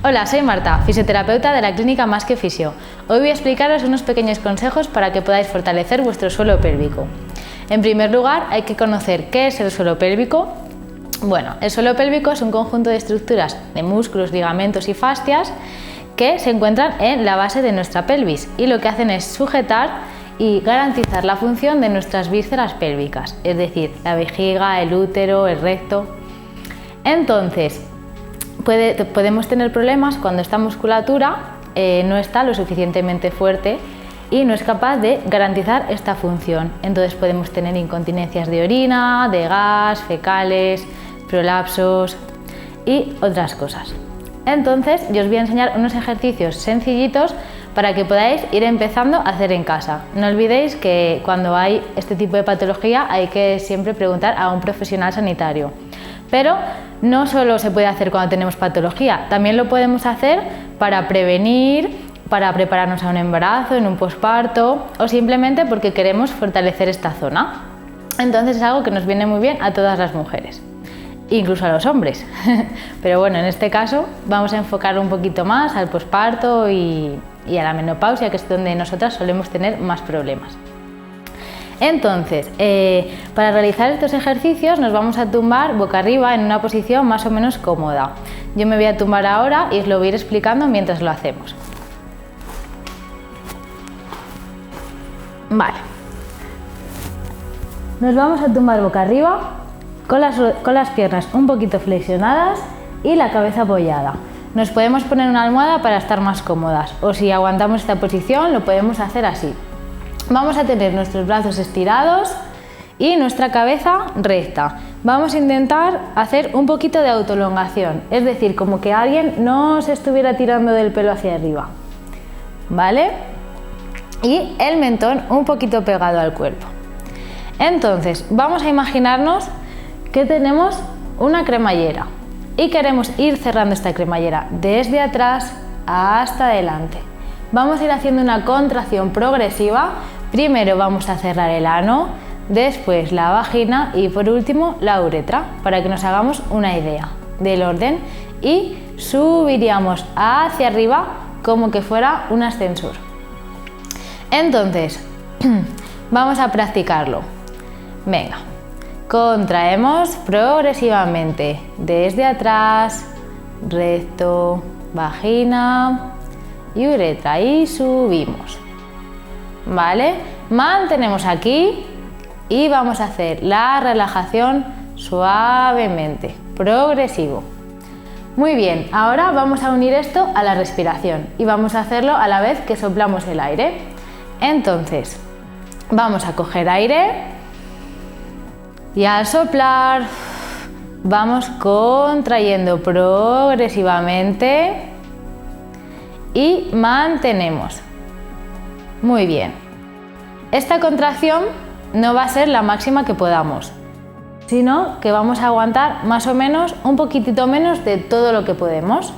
Hola, soy Marta, fisioterapeuta de la clínica Más que Fisio. Hoy voy a explicaros unos pequeños consejos para que podáis fortalecer vuestro suelo pélvico. En primer lugar, hay que conocer qué es el suelo pélvico. Bueno, el suelo pélvico es un conjunto de estructuras de músculos, ligamentos y fascias que se encuentran en la base de nuestra pelvis y lo que hacen es sujetar y garantizar la función de nuestras vísceras pélvicas, es decir, la vejiga, el útero, el recto. Entonces, podemos tener problemas cuando esta musculatura no está lo suficientemente fuerte y no es capaz de garantizar esta función. Entonces podemos tener incontinencias de orina, de gas, fecales, prolapsos y otras cosas. Entonces yo os voy a enseñar unos ejercicios sencillitos para que podáis ir empezando a hacer en casa. No olvidéis que cuando hay este tipo de patología hay que siempre preguntar a un profesional sanitario. Pero no solo se puede hacer cuando tenemos patología, también lo podemos hacer para prevenir, para prepararnos a un embarazo, en un posparto o simplemente porque queremos fortalecer esta zona. Entonces es algo que nos viene muy bien a todas las mujeres, incluso a los hombres. Pero bueno, en este caso vamos a enfocar un poquito más al posparto y a la menopausia, que es donde nosotras solemos tener más problemas. Entonces, para realizar estos ejercicios nos vamos a tumbar boca arriba en una posición más o menos cómoda. Yo me voy a tumbar ahora y os lo voy a ir explicando mientras lo hacemos. Vale. Nos vamos a tumbar boca arriba con las piernas un poquito flexionadas y la cabeza apoyada. Nos podemos poner una almohada para estar más cómodas o si aguantamos esta posición lo podemos hacer así. Vamos a tener nuestros brazos estirados y nuestra cabeza recta. Vamos a intentar hacer un poquito de autoelongación, es decir, como que alguien no se estuviera tirando del pelo hacia arriba, ¿vale? Y el mentón un poquito pegado al cuerpo. Entonces, vamos a imaginarnos que tenemos una cremallera y queremos ir cerrando esta cremallera desde atrás hasta adelante. Vamos a ir haciendo una contracción progresiva. Primero vamos a cerrar el ano, después la vagina y por último la uretra, para que nos hagamos una idea del orden, y subiríamos hacia arriba como que fuera un ascensor. Entonces, vamos a practicarlo. Venga, contraemos progresivamente desde atrás, recto, vagina y uretra y subimos. ¿Vale? Mantenemos aquí y vamos a hacer la relajación suavemente, progresivo. Muy bien, ahora vamos a unir esto a la respiración y vamos a hacerlo a la vez que soplamos el aire. Entonces, vamos a coger aire y al soplar vamos contrayendo progresivamente y mantenemos. Muy bien. Esta contracción no va a ser la máxima que podamos, sino que vamos a aguantar más o menos un poquitito menos de todo lo que podemos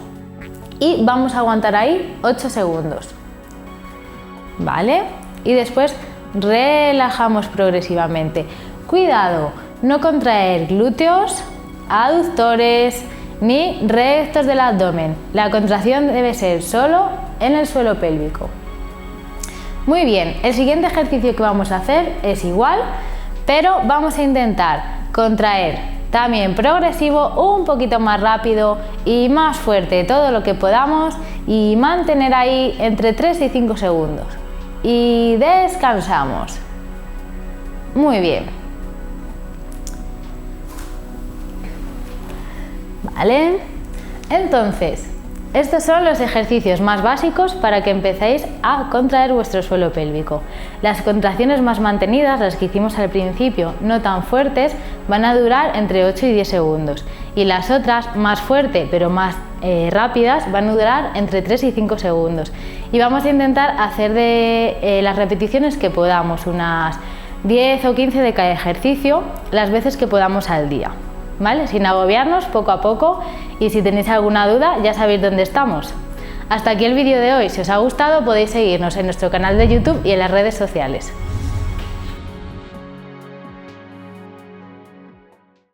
y vamos a aguantar ahí 8 segundos. ¿Vale? Y después relajamos progresivamente. Cuidado, no contraer glúteos, aductores ni rectos del abdomen. La contracción debe ser solo en el suelo pélvico. Muy bien, el siguiente ejercicio que vamos a hacer es igual, pero vamos a intentar contraer también progresivo, un poquito más rápido y más fuerte todo lo que podamos y mantener ahí entre 3 y 5 segundos. Y descansamos. Muy bien. Vale, entonces estos son los ejercicios más básicos para que empecéis a contraer vuestro suelo pélvico. Las contracciones más mantenidas, las que hicimos al principio, no tan fuertes, van a durar entre 8 y 10 segundos. Y las otras, más fuertes pero más rápidas, van a durar entre 3 y 5 segundos. Y vamos a intentar hacer de las repeticiones que podamos, unas 10 o 15 de cada ejercicio, las veces que podamos al día. ¿Vale? Sin agobiarnos, poco a poco, y si tenéis alguna duda ya sabéis dónde estamos. Hasta aquí el vídeo de hoy. Si os ha gustado podéis seguirnos en nuestro canal de YouTube y en las redes sociales.